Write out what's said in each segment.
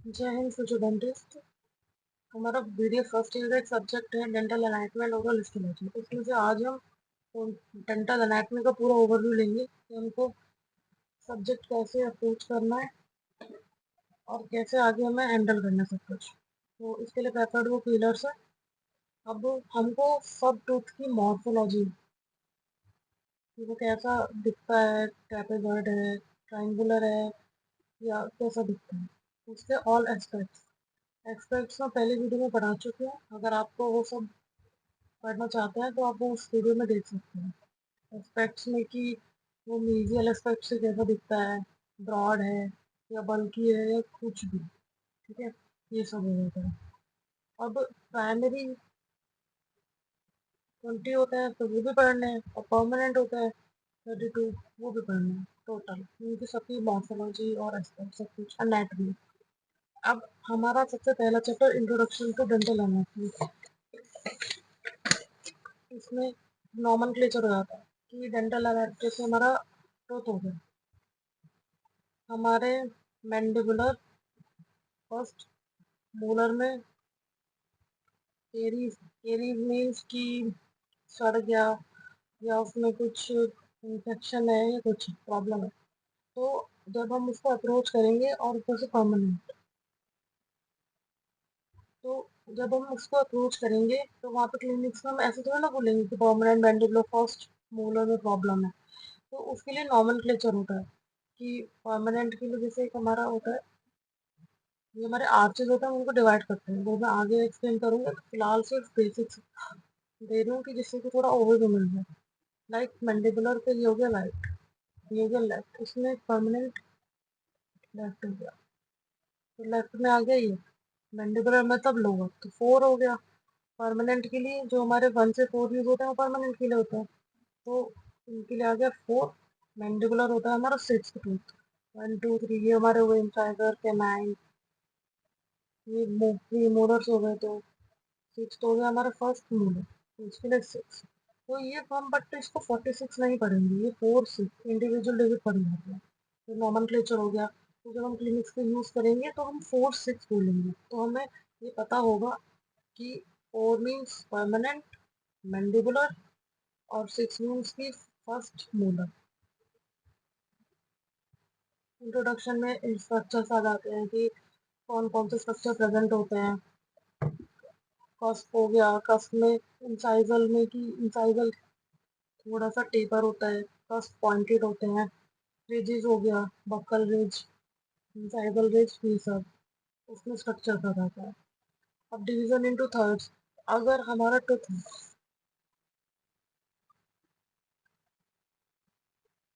जय Hind future dentist. हमारा BDA first year का एक सब्जेक्ट है डेंटल एनाटॉमी एंड ओरल स्टिमेटरी। उसमें से आज हम डेंटल एनाटॉमी का पूरा ओवरव्यू लेंगे कि हमको सब्जेक्ट कैसे अप्रोच करना है और कैसे आगे हमें हैंडल करना है सब कुछ। तो इसके लिए प्रेफर्ड वो पिलर्स है। अब हमको सब टूथ की मॉर्फोलॉजी कि वो कैसा दिखता है, ट्रेपेजॉइड है, ट्रायंगुलर है या कैसा दिखता है, उसके ऑल एस्पेक्ट्स एस्पेक्ट्स मैं पहले वीडियो में पढ़ा चुकी हूँ। अगर आपको वो सब पढ़ना चाहते हैं तो आप वो उस वीडियो में देख सकते हैं। एस्पेक्ट्स में कि वो मीजियल एस्पेक्ट से कैसा दिखता है, ब्रॉड है या बल्कि है या कुछ भी। ठीक है, ये सब हो जाता है। अब प्राइमरी 20 होता है तो वो भी पढ़ने हैं, और परमानेंट होता है 32, वो भी पढ़ने हैं। टोटल उनकी सबकी मॉर्फोलॉजी और एस्पेक्ट सब कुछ एनाटॉमी। अब हमारा सबसे पहला chapter introduction to dental anatomy. इसमें नॉमेनक्लेचर हो जाता है कि डेंटल एनाटॉमी जैसे हमारा टूथ हो गया, हमारे मैंडिबुलर फर्स्ट मोलर में केरीज केरीज मीन्स कि सड़ गया या उसमें कुछ इन्फेक्शन है या कुछ प्रॉब्लम है। तो जब हम उसको अप्रोच करेंगे और ऊपर से परमानेंट, तो जब हम उसको अप्रोच करेंगे तो वहाँ पे क्लिनिक्स में हम ऐसे थोड़ा ना बोलेंगे कि परमानेंट मैंडिबुलर फर्स्ट मोलर में प्रॉब्लम है। तो उसके लिए नॉमेनक्लेचर होता है कि परमानेंट के लिए जैसे एक हमारा होता है, ये हमारे आर्चेज होते हैं उनको डिवाइड करते हैं, वो मैं आगे एक्सप्लेन करूंगा। तो फिलहाल सिर्फ बेसिक्स दे रही हूँ कि जिससे कि थोड़ा ओवरव्यू मिल जाए। लाइक मैंडिबुलर पे ये हो गया राइट, ये हो गया लेफ्ट, इसमें परमानेंट लेफ्ट हो गया, तो लेफ्ट में आ गया ये मैंडिबुलर मतलब लोअर, तो 4 हो गया। परमानेंट के लिए जो हमारे 1 से 4 यूज होते हैं वो परमानेंट के लिए होता है, तो इनके लिए आ गया 4। मैंडिबुलर होता है हमारा 6 टूथ, 1 2 3 ये हमारे वो इंसाइजर के 9, ये मोलर्स हो गए, तो 6 तो हो गया हमारा फर्स्ट मोलर, तो इसके लिए 6। तो ये हम बट इसको 46 नहीं पढ़ेंगे, ये 4 6 इंडिविजुअल डिजिट पढ़ जाते हैं। तो नॉमेनक्लेचर हो गया। तो जब हम क्लिनिक्स पे यूज करेंगे तो हम 4 6 बोलेंगे, तो हमें ये पता होगा कि 4 मीन्स परमानेंट मैंडिबुलर और 6 मीन्स की फर्स्ट मोलर। इंट्रोडक्शन में स्ट्रक्चर्स आ जाते हैं कि कौन कौन से स्ट्रक्चर प्रेजेंट होते हैं। कस्प हो गया, कस्प में इंसाइजल में कि इंसाइजल थोड़ा सा टेपर होता है, कस्प पॉइंटेड होते हैं। रिजेस हो गया, बक्कल रिज, इंसाइजल रिज, ये सब उसमें स्ट्रक्चर का रहता है। अब डिवीजन इनटू थर्ड्स। अगर हमारा टूथ,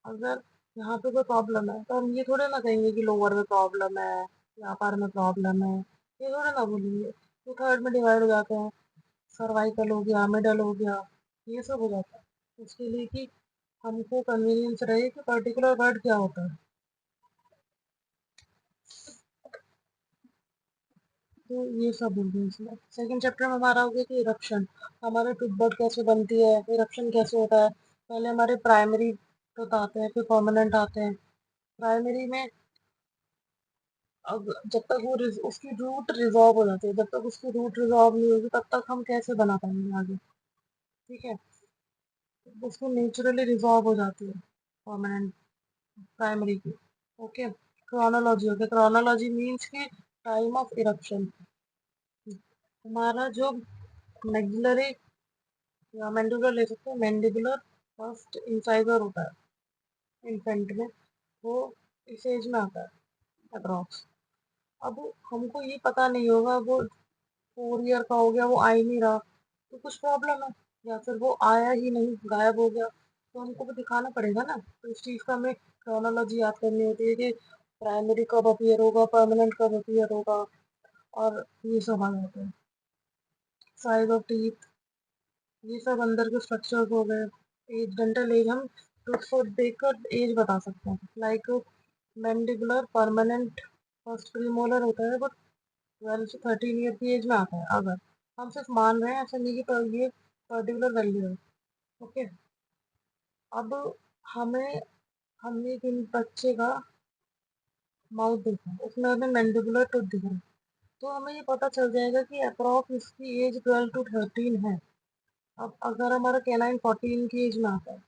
अगर यहाँ पे कोई प्रॉब्लम है तो हम ये थोड़े ना कहेंगे कि लोअर में प्रॉब्लम है या अपर में प्रॉब्लम है, ये थोड़े ना बोलेंगे। तो थर्ड में डिवाइड हो जाते हैं, सर्वाइकल हो गया, मिडल हो गया, ये सब हो जाता है। उसके लिए कि हमको कन्वीनियंस रहे कि पर्टिकुलर वर्ड क्या होता है। तो ये सब हो गया इसमें। सेकंड चैप्टर में हमारा हो गया कि इरप्शन, हमारे टूथबड कैसे बनती है, इरप्शन कैसे होता है। पहले हमारे प्राइमरी टूथ आते हैं, फिर परमानेंट आते हैं। प्राइमरी में अब जब तक वो उसकी रूट रिजॉल्व हो जाती है, जब तक उसकी रूट रिजॉल्व नहीं होगी तब तक हम कैसे बना पाएंगे आगे। ठीक है, उसकी नेचुरली रिजॉल्व हो जाती है परमानेंट प्राइमरी की। ओके, क्रोनोलॉजी हो गया, क्रोनोलॉजी मीन्स की टाइम ऑफ इरप्शन। हमारा जो मैक्सिलरी या मैंडिबुलर ले सकते हैं, मैंडिबुलर फर्स्ट इंसाइजर होता है इन्फेंट में, वो इस एज में आता है अप्रॉक्स। अब हमको ये पता नहीं होगा वो 4 ईयर का हो गया, वो आ ही नहीं रहा, तो कुछ प्रॉब्लम है, या फिर वो आया ही नहीं, गायब हो गया, तो हमको भी दिखाना पड़ेगा ना। तो इस चीज़ का हमें क्रोनोलॉजी याद करनी होती है कि प्राइमरी कब अपीयर होगा, परमानेंट कब अपीयर होगा, और ये सब आ जाते हैं। साइज ऑफ टीथ, ये सब अंदर के स्ट्रक्चर्स हो गए। एज, डेंटल एज हम टूथ को देखकर एज बता सकते हैं। Like mandibular permanent first premolar होता है, बट 12 से 13 ईयर की एज में आता है। अगर हम सिर्फ मान रहे हैं, ऐसा नहीं कि ये पर्टिकुलर वैल्यू है। ओके, अब हमें, हमने एक बच्चे का माउथ दिख रहा है, उसमें हमें मैंडिबुलर टूथ दिख रहा है, तो हमें ये पता चल जाएगा कि अप्रॉक्स इसकी एज 12 to 13 है। अब अगर हमारा कैनाइन 14 की एज में आता है,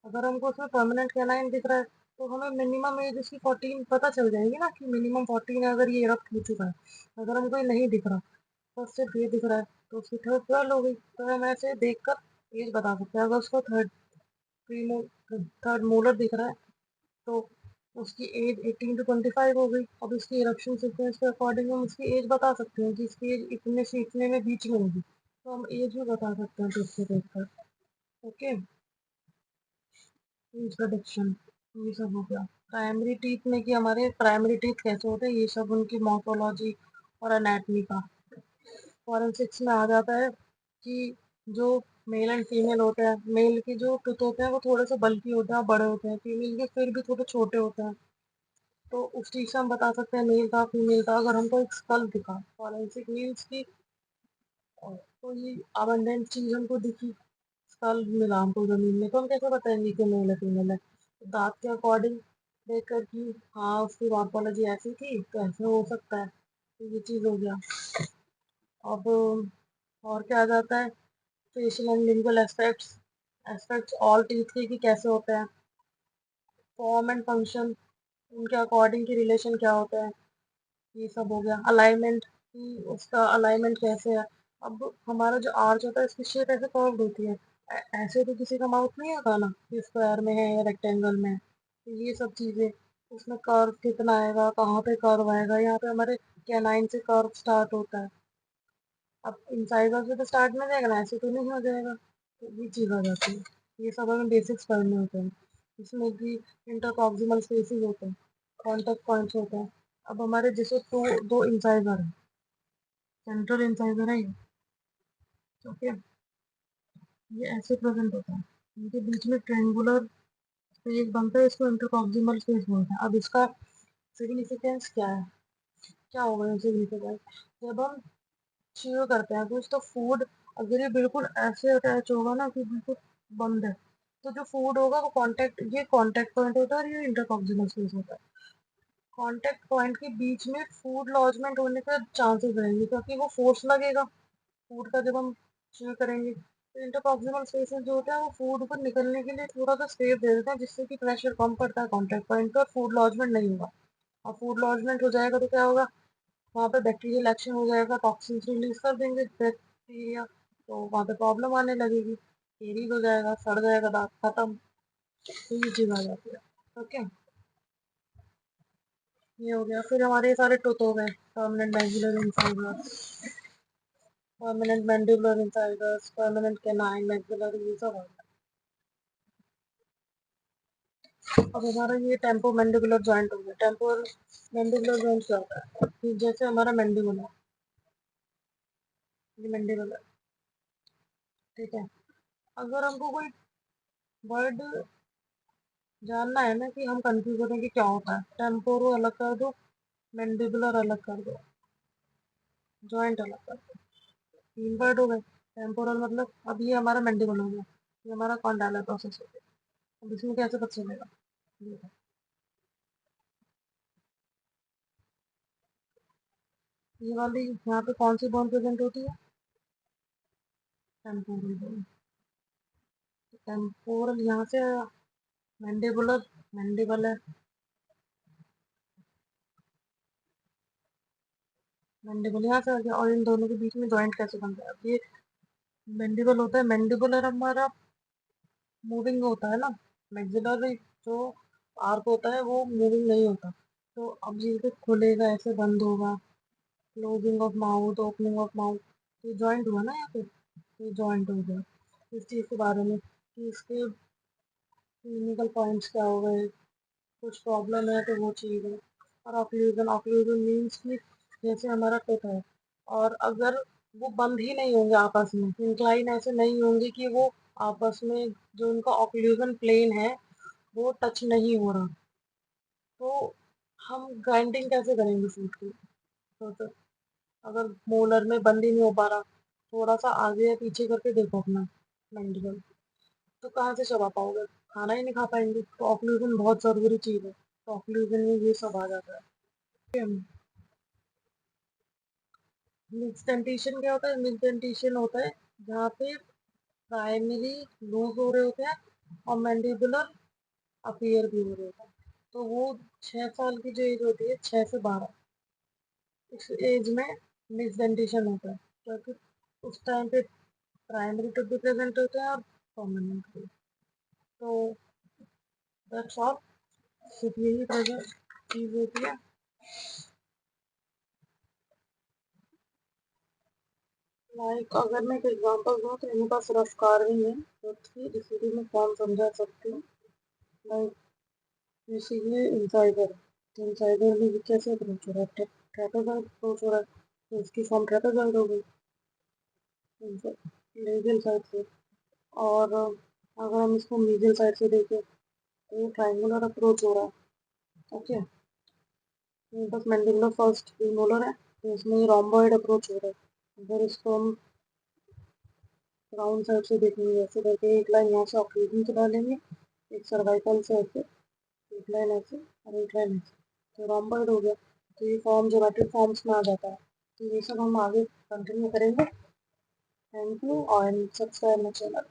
अगर हमको उसमें परमानेंट कैनाइन दिख रहा है, तो हमें मिनिमम एज उसकी 14 पता चल जाएगी ना, कि मिनिमम 14 है अगर ये इरप्ट हो चुका है। अगर हमको ये नहीं दिख रहा, बस सिर्फ ये दिख रहा है, तो उसकी थर्ड 12 हो गई। तो हम ऐसे देख कर एज बता सकते हैं। अगर उसको थर्ड मोलर दिख रहा है, तो उसकी एज 18 to 25 हो गई। अब इसकी इरप्शन सीक्वेंस के अकॉर्डिंग हम उसकी एज बता सकते हैं कि इसकी एज इतने से इतने में बीच में होगी, तो हम एज भी बता सकते हैं तो उससे देखकर। ओके, इंट्रोडक्शन ये सब हो गया। प्राइमरी टीथ में कि हमारे प्राइमरी टीथ कैसे होते हैं, ये सब उनकी मॉर्फोलॉजी और एनाटमी का। फॉरेंसिक्स में आ जाता है कि जो मेल एंड फीमेल होते हैं, मेल के जो टूथ होते हैं वो थोड़े से बल्की होते हैं, बड़े होते हैं, फीमेल के फिर भी थोड़े छोटे होते हैं। तो उस चीज़ से हम बता सकते हैं मेल था फीमेल था। अगर हमको एक स्कल दिखा, फॉरेंसिक मीन्स की कोई अबंडेंट चीज हमको दिखी, स्कल मिला हमको जमीन में, तो हम कैसे बताएंगे कि मेल है फीमेल है? तो दांत के अकॉर्डिंग देख कर कि हाँ उसकी मॉर्फोलॉजी ऐसी थी तो ऐसे हो सकता है, तो ये चीज़ हो गया। अब और क्या आ जाता है, facial and lingual aspects. Aspects all teeth के कि कैसे होते हैं, फॉर्म एंड फंक्शन, उनके अकॉर्डिंग की रिलेशन क्या होता है, ये सब हो गया। अलाइनमेंट कि उसका अलाइनमेंट कैसे है। अब हमारा जो आर्च होता है इसकी शेप ऐसे कर्व्ड होती है, ऐसे तो किसी का माउथ नहीं होता ना कि स्क्वायर में है या रेक्टेंगल में है। तो ये सब चीज़ें, उसमें कर्व कितना आएगा, कहाँ पे कर्व आएगा, यहाँ पे हमारे कैनाइन से कर्व स्टार्ट होता है। अब इंसाइजर से तो स्टार्ट नहीं जाएगा ना, ऐसे तो नहीं हो जाएगा, तो ये चीज़ आ जाती है। ये सब हमें बेसिक्स पढ़ने होते हैं। इसमें कि इंटरप्रॉक्सिमल स्पेसिस होते हैं, कॉन्टेक्ट पॉइंट्स होते हैं। अब हमारे जैसे दो इंसाइजर है, सेंट्रल इंसाइजर है ये, ओके, ये ऐसे प्रेजेंट होता है, इनके बीच में ट्रायंगुलर स्पेस बनता है, इसको इंटरप्रॉक्सिमल स्पेस बोलते हैं। अब इसका सिग्निफिकेंस क्या है, क्या होगा सिग्निफिकेंस? जब हम च्यू करते हैं कुछ, तो फूड अगर ये बिल्कुल ऐसे अटैच होगा ना कि बिल्कुल बंद है, तो जो फूड होगा वो कांटेक्ट पॉइंट होता है और ये इंटरकॉन्जिनल स्पेस होता है। कांटेक्ट पॉइंट के बीच में फूड लॉजमेंट होने का चांसेस रहेंगे, क्योंकि वो फोर्स लगेगा फूड का जब हम च्यू करेंगे। तो इंटरकॉन्जिनल स्पेसेस जो होता है वो फूड को निकलने के लिए थोड़ा सा स्पेस दे देते हैं, जिससे कि प्रेशर कम पड़ता है कांटेक्ट पॉइंट पर, फूड लॉजमेंट नहीं होगा। और फूड लॉजमेंट हो जाएगा तो क्या होगा, वहाँ पे बैक्टीरियल एक्शन हो जाएगा, टॉक्सिन्स रिलीज कर देंगे बैक्टीरिया, तो वहाँ पे प्रॉब्लम आने लगेगी, केरीज हो जाएगा, सड़ जाएगा दांत, खत्म। तो ये चीज़ आ जाती है। ओके, ये हो गया। फिर हमारे सारे टूथ हो गए, permanent maxillary incisors, permanent mandibular incisors, permanent canine maxillary, ये सब हो गया। अब हमारा ये टेम्पो मैंडिबुलर जॉइंट हो गया। टेम्पो मैंडिबुलर जॉइंट क्या होता है, कि जैसे हमारा मैंडिबुल है, ये मैंडिबुल है, ठीक है। अगर हमको कोई वर्ड जानना है ना कि हम कंफ्यूज होते हैं कि क्या होता है, टेम्पोरो अलग कर दो, मैंडिबुलर अलग कर दो, जॉइंट अलग कर दो, तीन वर्ड हो गए। टेम्पोरल मतलब अब ये हमारा मैंडिबल हो गया, ये हमारा कॉन्डाइलर प्रोसेस हो गया। अब इसमें कैसे पता चलेगा, ये है। ये वाली यहाँ पे कौन सी बोन प्रेजेंट होती है, टेम्पोरल बोन। टेम्पोरल यहाँ से, मैंडिबुलर, मैंडिबल है, मैंडिबल यहाँ से आ गया, और इन दोनों के बीच में जॉइंट कैसे बनता है। अब ये मैंडिबल होता है, मैंडिबुलर हमारा मूविंग होता है ना, मैक्सिलरी जो आर्क होता है वो मूविंग नहीं होता। तो अब ये खुलेगा ऐसे, बंद होगा, closing of mouth, opening of mouth, तो जॉइंट हुआ ना यहाँ पे, ये जॉइंट हो गया। इस चीज़ के बारे में कि इसके क्लिनिकल पॉइंट्स क्या हो गए, कुछ प्रॉब्लम है तो वो चीज़ है। और ऑक्लूजन, ऑक्लूजन मीन्स कि जैसे हमारा टिप है, और अगर वो बंद ही नहीं होंगे आपस में, इंक्लाइन ऐसे नहीं होंगे कि वो आपस में, जो उनका ऑक्लूजन प्लेन है वो टच नहीं हो रहा, तो हम ग्राइंडिंग कैसे करेंगे फूड की? तो अगर मोलर में बंद ही नहीं हो पा रहा, थोड़ा सा आगे या पीछे करके देखो अपना मैंडिबल, तो कहाँ से चबा पाओगे, खाना ही नहीं खा पाएंगे। तो ऑक्लूजन बहुत ज़रूरी चीज़ है। तो ऑक्लूजन में ये सब आ जाता है। मिक्स डेंटेशन क्या होता है? मिक्स डेंटेशन होता है जहाँ पे प्राइमरी लूज हो रहे होते हैं और मैंडिबुलर अपीयर भी हो रहे होते हैं। तो वो 6 साल की जो एज होती है, 6 से 12, इस एज में मिक्स डेंटेशन होता है, क्योंकि उस टाइम पे प्राइमरी टूथ भी प्रेजेंट होते हैं और परमानेंट भी। तो दैट्स ऑल, सिर्फ यही प्रेजेंट चीज होती है। लाइक अगर मैं एक एग्जांपल दूँ तो मेरे पास रफ कार्विंग है, तो इसीलिए मैं फॉर्म समझा सकती हूँ। लाइक इसीलिए इंसाइडर, तो इंसाइडर में भी कैसे अप्रोच हो रहा है? ट्रेपेजॉइड अप्रोच हो रहा है, तो इसकी फॉर्म ट्रेपेजॉइड हो गई लेजल साइड से। और अगर हम इसको मीडियल साइड से देखें तो ये ट्राइंगुलर अप्रोच हो रहा है। ओके, बस मैंडिबुलर फर्स्ट प्रीमोलर है, तो इसमें रोम्बॉइड अप्रोच हो रहा है। अगर इसको हम राउंड साइड से देखेंगे, ऐसे करके एक लाइन यहाँ से ऑक्लूजन से डालेंगे, एक सर्वाइकल से ऐसे, एक लाइन ऐसे और एक लाइन ऐसे, तो रोम्बॉइड हो गया। तो ये फॉर्म जोमेट्रिक फॉर्म्स में आ जाता है। तो ये सब हम आगे कंटिन्यू करेंगे। थैंक यू और सब्सक्राइब माय चैनल।